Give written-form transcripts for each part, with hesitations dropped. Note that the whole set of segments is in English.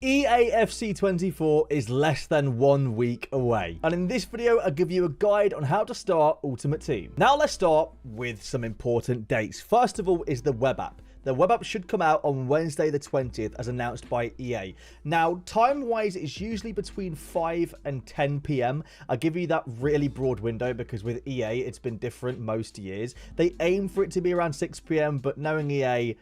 eafc24 is less than 1 week away, and in this video I'll give you a guide on how to start Ultimate Team. Now let's start with some important dates. First of all is the web app. The web app should come out on Wednesday the 20th as announced by EA. Now, time-wise, it's usually between 5 and 10 p.m. I'll give you that really broad window because with EA, it's been different most years. They aim for it to be around 6 p.m, but knowing EA,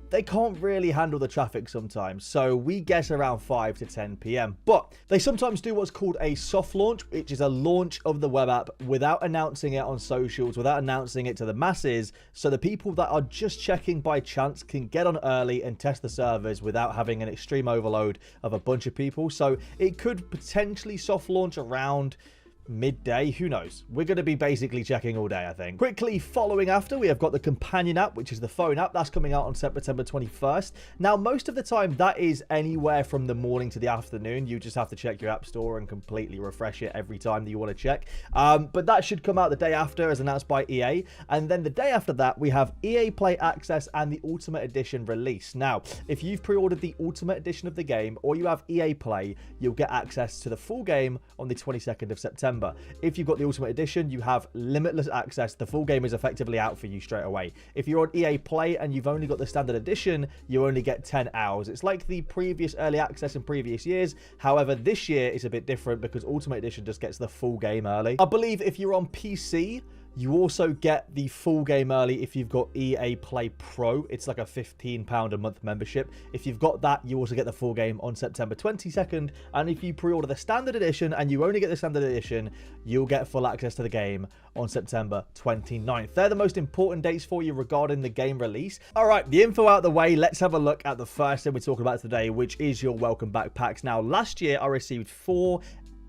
they can't really handle the traffic sometimes, so we guess around 5 to 10 p.m. But they sometimes do what's called a soft launch, which is a launch of the web app without announcing it on socials, without announcing it to the masses, so the people that are just checking by chance can get on early and test the servers without having an extreme overload of a bunch of people. So it could potentially soft launch around midday, who knows. We're going to be basically checking all day, I think. Quickly following after, we have got the companion app, which is the phone app. That's coming out on September 21st. Now, most of the time, that is anywhere from the morning to the afternoon. You just have to check your app store and completely refresh it every time that you want to check. But that should come out the day after, as announced by EA. And then the day after that, we have EA Play Access and the Ultimate Edition release. Now, if you've pre-ordered the Ultimate Edition of the game, or you have EA Play, you'll get access to the full game on the 22nd of September. If you've got the Ultimate Edition, you have limitless access. The full game is effectively out for you straight away. If you're on EA Play and you've only got the standard edition, you only get 10 hours. It's like the previous early access in previous years. However, this year is a bit different because Ultimate Edition just gets the full game early. I believe if you're on PC, you also get the full game early if you've got EA Play Pro. It's like a £15 a month membership. If you've got that, you also get the full game on September 22nd. And if you pre-order the standard edition and you only get the standard edition, you'll get full access to the game on September 29th. They're the most important dates for you regarding the game release. All right, the info out the way. Let's have a look at the first thing we're talking about today, which is your welcome back packs. Now, last year I received 4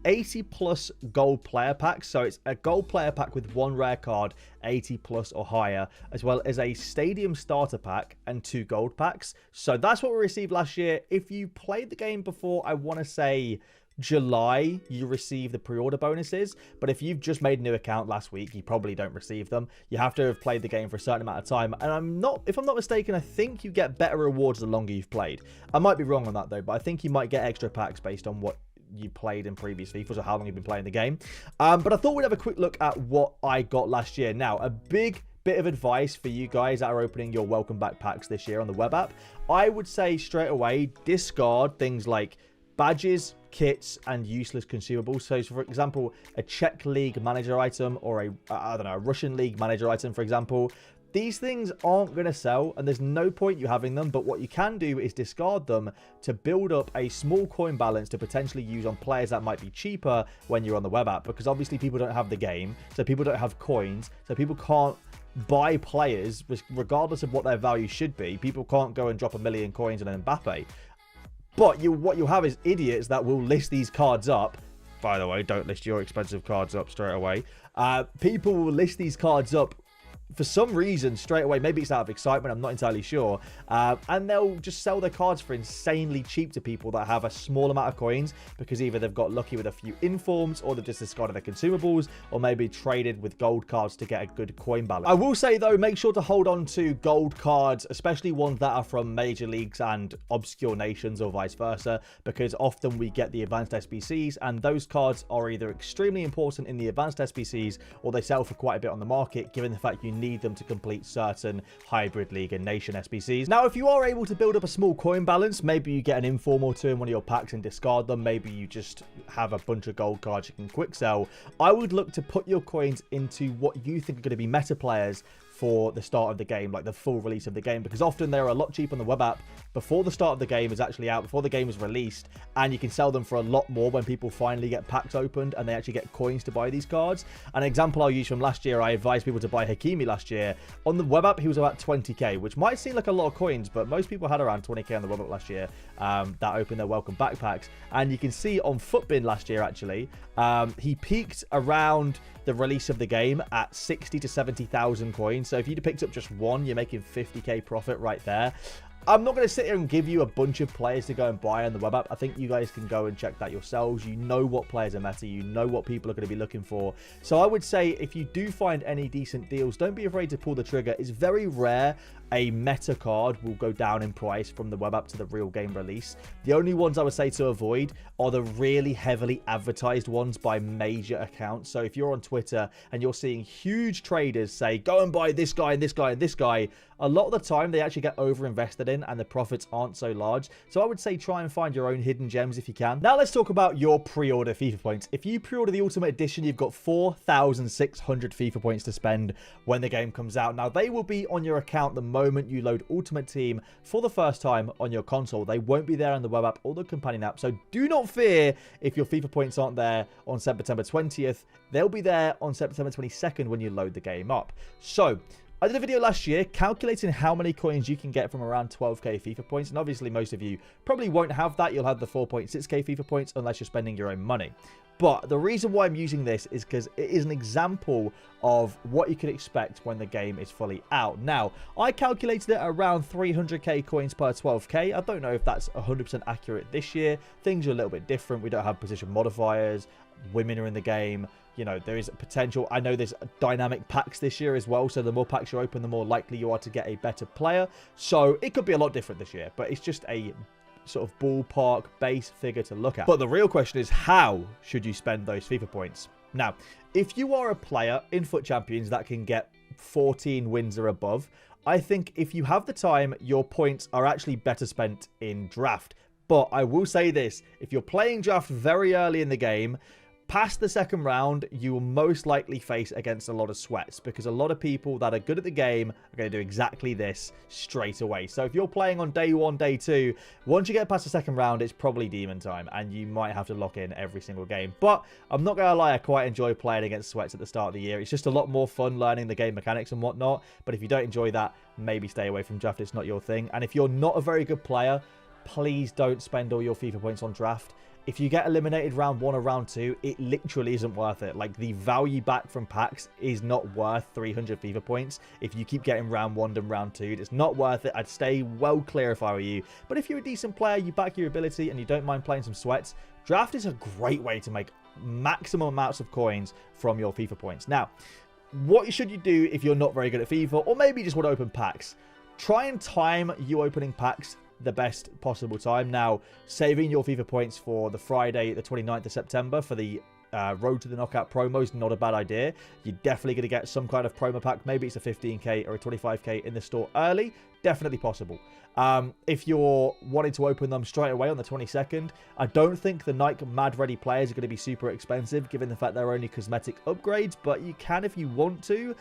80 plus gold player packs. So it's a gold player pack with 1 rare card, 80 plus or higher, as well as a stadium starter pack and 2 gold packs. So that's what we received last year. If you played the game before, I want to say July, you receive the pre-order bonuses. But if you've just made a new account last week, you probably don't receive them. You have to have played the game for a certain amount of time. And if I'm not mistaken, I think you get better rewards the longer you've played. I might be wrong on that though, but I think you might get extra packs based on what you played in previous FIFAs or how long you've been playing the game. But I thought we'd have a quick look at what I got last year. Now, a big bit of advice for you guys that are opening your welcome back packs this year on the web app. I would say straight away, discard things like badges, kits, and useless consumables. So for example, a Czech League manager item or a Russian League manager item, for example. These things aren't going to sell and there's no point you having them, but what you can do is discard them to build up a small coin balance to potentially use on players that might be cheaper when you're on the web app, because obviously people don't have the game, so people don't have coins, so people can't buy players regardless of what their value should be. People can't go and drop 1 million coins on an Mbappe. But what you'll have is idiots that will list these cards up. By the way, don't list your expensive cards up straight away. People will list these cards up for some reason straight away. Maybe it's out of excitement, I'm not entirely sure, and they'll just sell their cards for insanely cheap to people that have a small amount of coins, because either they've got lucky with a few informs, or they've just discarded their consumables, or maybe traded with gold cards to get a good coin balance. I will say though, make sure to hold on to gold cards, especially ones that are from major leagues and obscure nations or vice versa, because often we get the advanced SBCs, and those cards are either extremely important in the advanced SBCs or they sell for quite a bit on the market, given the fact you need them to complete certain hybrid league and nation SBCs. Now, if you are able to build up a small coin balance, maybe you get an inform or 2 in one of your packs and discard them. Maybe you just have a bunch of gold cards you can quick sell. I would look to put your coins into what you think are going to be meta players for the start of the game, like the full release of the game, because often they're a lot cheaper on the web app before the start of the game is actually out, before the game is released, and you can sell them for a lot more when people finally get packs opened and they actually get coins to buy these cards. An example I'll use from last year, I advised people to buy Hakimi last year. On the web app, he was about 20k, which might seem like a lot of coins, but most people had around 20k on the web app last year that opened their welcome backpacks. And you can see on Footbin last year, actually, he peaked around the release of the game at 60 to 70,000 coins. So if you'd have picked up just one, you're making 50k profit right there. I'm not going to sit here and give you a bunch of players to go and buy on the web app. I think you guys can go and check that yourselves. You know what players are meta. You know what people are going to be looking for. So I would say if you do find any decent deals, don't be afraid to pull the trigger. It's very rare a meta card will go down in price from the web app to the real game release. The only ones I would say to avoid are the really heavily advertised ones by major accounts. So if you're on Twitter and you're seeing huge traders say, go and buy this guy and this guy and this guy, a lot of the time they actually get over invested in and the profits aren't so large. So I would say try and find your own hidden gems if you can. Now let's talk about your pre-order FIFA points. If you pre-order the Ultimate Edition, you've got 4,600 FIFA points to spend when the game comes out. Now they will be on your account the moment you load Ultimate Team for the first time on your console. They won't be there on the web app or the companion app. So do not fear if your FIFA points aren't there on September 20th. They'll be there on September 22nd when you load the game up. So I did a video last year calculating how many coins you can get from around 12k FIFA points. And obviously most of you probably won't have that. You'll have the 4.6k FIFA points unless you're spending your own money. But the reason why I'm using this is because it is an example of what you can expect when the game is fully out. Now, I calculated it around 300k coins per 12k. I don't know if that's 100% accurate this year. Things are a little bit different. We don't have position modifiers. Women are in the game. You know, there is a potential. I know there's dynamic packs this year as well. So the more packs you open, the more likely you are to get a better player. So it could be a lot different this year. But it's just a sort of ballpark base figure to look at. But the real question is, how should you spend those FIFA points? Now, if you are a player in Foot Champions that can get 14 wins or above, I think if you have the time, your points are actually better spent in draft. But I will say this, if you're playing draft very early in the game, past the second round, you will most likely face against a lot of sweats because a lot of people that are good at the game are going to do exactly this straight away. So if you're playing on day one, day two, once you get past the second round, it's probably demon time and you might have to lock in every single game. But I'm not going to lie, I quite enjoy playing against sweats at the start of the year. It's just a lot more fun learning the game mechanics and whatnot. But if you don't enjoy that, maybe stay away from draft. It's not your thing. And if you're not a very good player, please don't spend all your FIFA points on draft. If you get eliminated round 1 or round 2, it literally isn't worth it. Like, the value back from packs is not worth 300 FIFA points. If you keep getting round 1 and round 2, it's not worth it. I'd stay well clear if I were you. But if you're a decent player, you back your ability, and you don't mind playing some sweats, draft is a great way to make maximum amounts of coins from your FIFA points. Now, what should you do if you're not very good at FIFA, or maybe you just want to open packs? Try and time you opening packs the best possible time. Now, saving your FIFA points for the Friday, the 29th of September for the Road to the Knockout promo is not a bad idea. You're definitely going to get some kind of promo pack. Maybe it's a 15k or a 25k in the store early. Definitely possible. If you're wanting to open them straight away on the 22nd, I don't think the Nike Mad Ready players are going to be super expensive given the fact they're only cosmetic upgrades, but you can if you want to.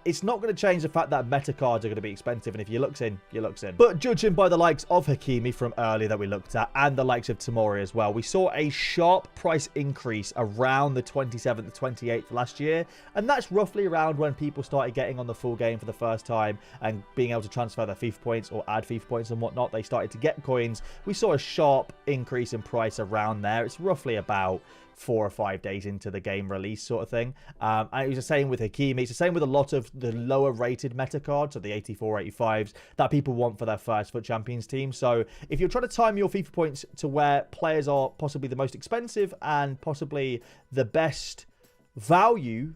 It's not going to change the fact that meta cards are going to be expensive, and if you looks in, you looks in. But judging by the likes of Hakimi from earlier that we looked at, and the likes of Tomori as well, we saw a sharp price increase around the 27th, 28th last year, and that's roughly around when people started getting on the full game for the first time and being able to transfer their FIFA points or add FIFA points and whatnot. They started to get coins. We saw a sharp increase in price around there. It's roughly about 4 or 5 days into the game release sort of thing. And it was the same with Hakimi. It's the same with a lot of the lower rated meta cards, so the 84, 85s that people want for their first Foot Champions team. So if you're trying to time your FIFA points to where players are possibly the most expensive and possibly the best value,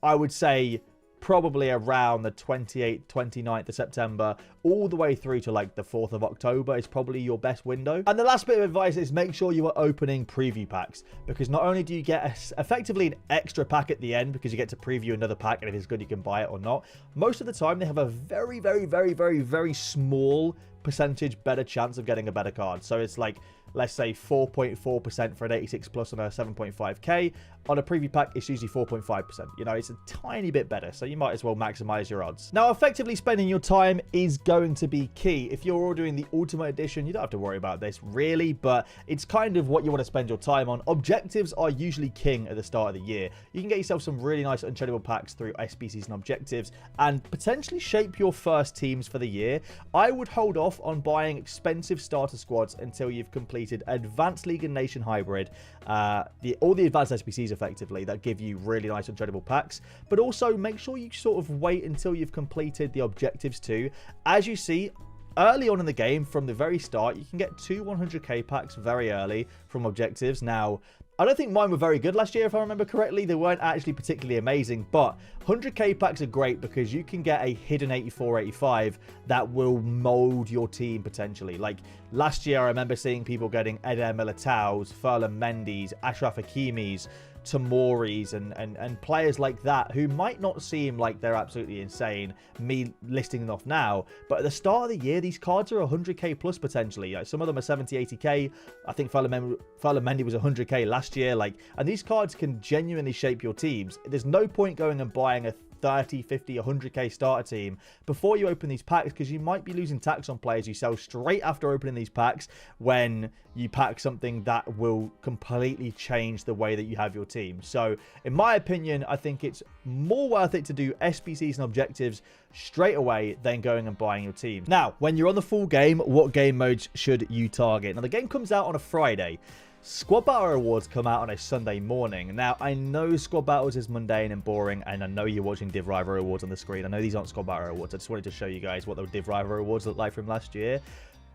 I would say probably around the 28th, 29th of September, all the way through to like the 4th of October is probably your best window. And the last bit of advice is make sure you are opening preview packs, because not only do you get effectively an extra pack at the end because you get to preview another pack, and if it's good you can buy it or not, most of the time they have a very, very, very, very, very small percentage better chance of getting a better card. So it's like, let's say 4.4% for an 86 plus on a 7.5k. On a preview pack, it's usually 4.5%. You know, it's a tiny bit better, so you might as well maximize your odds. Now, effectively spending your time is going to be key. If you're ordering the Ultimate Edition, you don't have to worry about this really, but it's kind of what you want to spend your time on. Objectives are usually king at the start of the year. You can get yourself some really nice untradable packs through SBCs and objectives and potentially shape your first teams for the year. I would hold off on buying expensive starter squads until you've completed Advanced League and Nation Hybrid, all the advanced SBCs effectively that give you really nice untradable packs, but also make sure you sort of wait until you've completed the objectives too. As you see, early on in the game, from the very start, you can get 2 100k packs very early from objectives. Now, I don't think mine were very good last year, if I remember correctly. They weren't actually particularly amazing, but 100k packs are great because you can get a hidden 84, 85 that will mold your team potentially. Like last year, I remember seeing people getting Eder Militao's, Ferland Mendy's, Achraf Hakimi's, Tomori's, and players like that who might not seem like they're absolutely insane, me listing them off now, but at the start of the year, these cards are 100k plus potentially. Like, some of them are 70, 80k. I think Ferland Mendy was 100k last year. Like, and these cards can genuinely shape your teams. There's no point going and buying a 30, 50, 100k starter team before you open these packs, because you might be losing tax on players you sell straight after opening these packs when you pack something that will completely change the way that you have your team. So in my opinion, I think it's more worth it to do SBCs and objectives straight away than going and buying your team. Now, when you're on the full game, what game modes should you target? Now, the game comes out on a Friday. Squad Battle Rewards come out on a Sunday morning. Now, I know Squad Battles is mundane and boring, and I know you're watching Div Rival Rewards on the screen. I know these aren't Squad Battle Rewards. I just wanted to show you guys what the Div Rival Rewards look like from last year.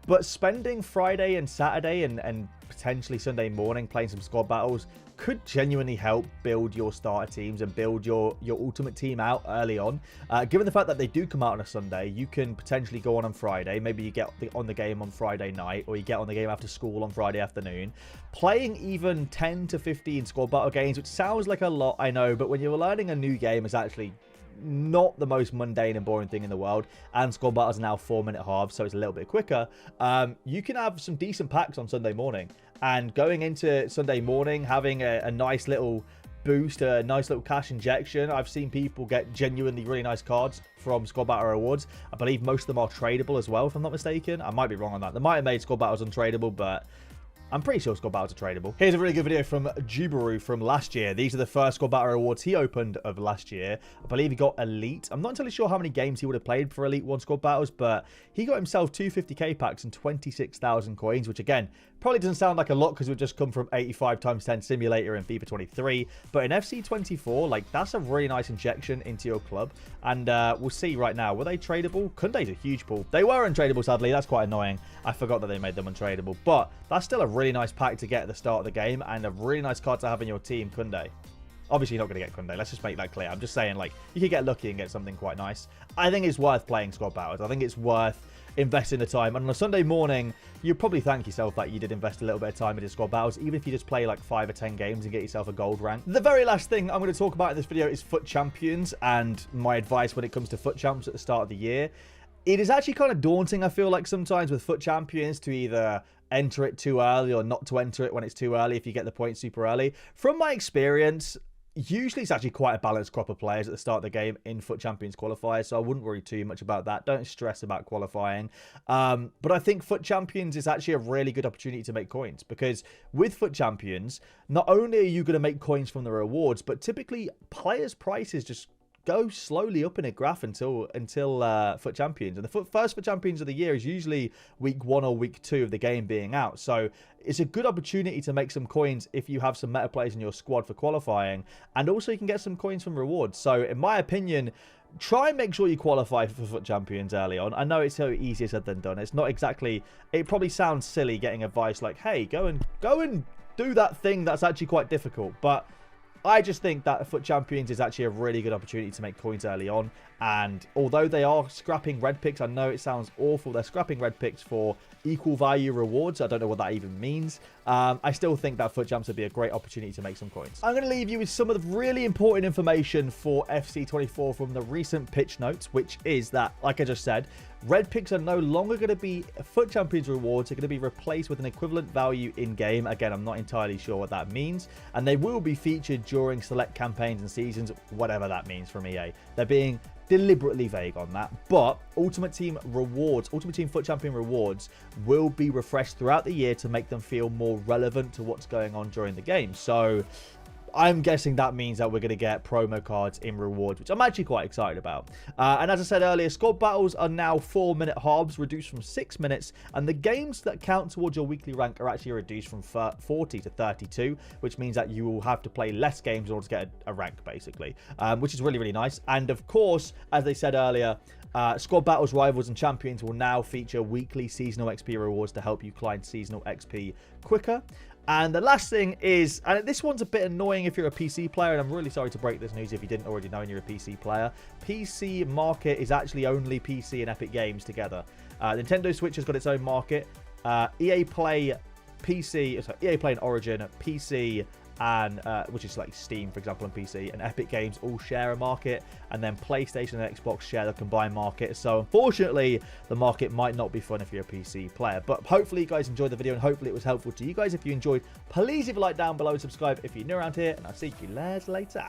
But spending Friday and Saturday and potentially Sunday morning playing some squad battles could genuinely help build your starter teams and build your ultimate team out early on. Given the fact that they do come out on a Sunday, you can potentially go on Friday. Maybe you get on the game on Friday night, or you get on the game after school on Friday afternoon. Playing even 10 to 15 squad battle games, which sounds like a lot, I know, but when you're learning a new game, it's actually not the most mundane and boring thing in the world, and squad battles are now 4-minute halves, so it's a little bit quicker. You can have some decent packs on Sunday morning, and going into Sunday morning having a nice little boost, a nice little cash injection. I've seen people get genuinely really nice cards from Squad Battle Rewards. I believe most of them are tradable as well, if I'm not mistaken. I might be wrong on that. They might have made Squad Battles untradeable, but I'm pretty sure Squad Battles are tradable. Here's a really good video from Jubaru from last year. These are the first Squad Battle Rewards he opened of last year. I believe he got Elite. I'm not entirely sure how many games he would have played for Elite 1 Squad Battles, but he got himself 2 50k packs and 26,000 coins, which again, probably doesn't sound like a lot because we've just come from 85 × 10 Simulator in FIFA 23. But in FC24, like, that's a really nice injection into your club. And we'll see right now. Were they tradable? Kunde's a huge pull. They were untradeable, sadly. That's quite annoying. I forgot that they made them untradeable. But that's still a really nice pack to get at the start of the game, and a really nice card to have in your team, Kunde. Obviously, you're not going to get Kunde. Let's just make that clear. I'm just saying, like, you could get lucky and get something quite nice. I think it's worth playing squad battles. I think it's worth investing the time. And on a Sunday morning, you'll probably thank yourself that you did invest a little bit of time into squad battles, even if you just play like 5 or 10 games and get yourself a gold rank. The very last thing I'm going to talk about in this video is FUT Champions, and my advice when it comes to FUT Champs at the start of the year. It is actually kind of daunting, I feel like, sometimes with FUT Champions to either enter it too early or not to enter it when it's too early if you get the points super early. From my experience, usually it's actually quite a balanced crop of players at the start of the game in FUT Champions qualifiers, so I wouldn't worry too much about that. Don't stress about qualifying. But I think FUT Champions is actually a really good opportunity to make coins, because with FUT Champions, not only are you going to make coins from the rewards, but typically players' prices just go slowly up in a graph until FUT Champions. And the first FUT Champions of the year is usually week 1 or week 2 of the game being out. So it's a good opportunity to make some coins if you have some meta players in your squad for qualifying. And also you can get some coins from rewards. So in my opinion, try and make sure you qualify for FUT Champions early on. I know it's so easier said than done. It's not exactly, it probably sounds silly getting advice like, hey, go and do that thing that's actually quite difficult. But I just think that FUT Champions is actually a really good opportunity to make coins early on. And although they are scrapping red picks, I know it sounds awful. They're scrapping red picks for equal value rewards. I don't know what that even means. I still think that FUT Champs would be a great opportunity to make some coins. I'm going to leave you with some of the really important information for FC24 from the recent pitch notes, which is that, like I just said, red picks are no longer going to be FUT Champions rewards. They're going to be replaced with an equivalent value in-game. Again, I'm not entirely sure what that means. And they will be featured during select campaigns and seasons, whatever that means from EA. They're being deliberately vague on that, but Ultimate Team rewards, Ultimate Team FUT Champion rewards will be refreshed throughout the year to make them feel more relevant to what's going on during the game. So I'm guessing that means that we're going to get promo cards in rewards, which I'm actually quite excited about. And as I said earlier, squad battles are now 4-minute halves, reduced from 6 minutes. And the games that count towards your weekly rank are actually reduced from 40 to 32, which means that you will have to play less games in order to get a rank, basically, which is really, really nice. And of course, as they said earlier, squad battles, rivals, and champions will now feature weekly seasonal XP rewards to help you climb seasonal XP quicker. And the last thing is, and this one's a bit annoying if you're a PC player, and I'm really sorry to break this news if you didn't already know and you're a PC player. PC market is actually only PC and Epic Games together. Nintendo Switch has got its own market. EA Play PC, sorry, EA Play and Origin, PC, and which is like Steam, for example, on PC, and Epic Games all share a market, and then PlayStation and Xbox share the combined market. So unfortunately, the market might not be fun if you're a PC player, but hopefully you guys enjoyed the video, and hopefully it was helpful to you guys. If you enjoyed, please leave a like down below and subscribe if you're new around here, and I'll see you guys later.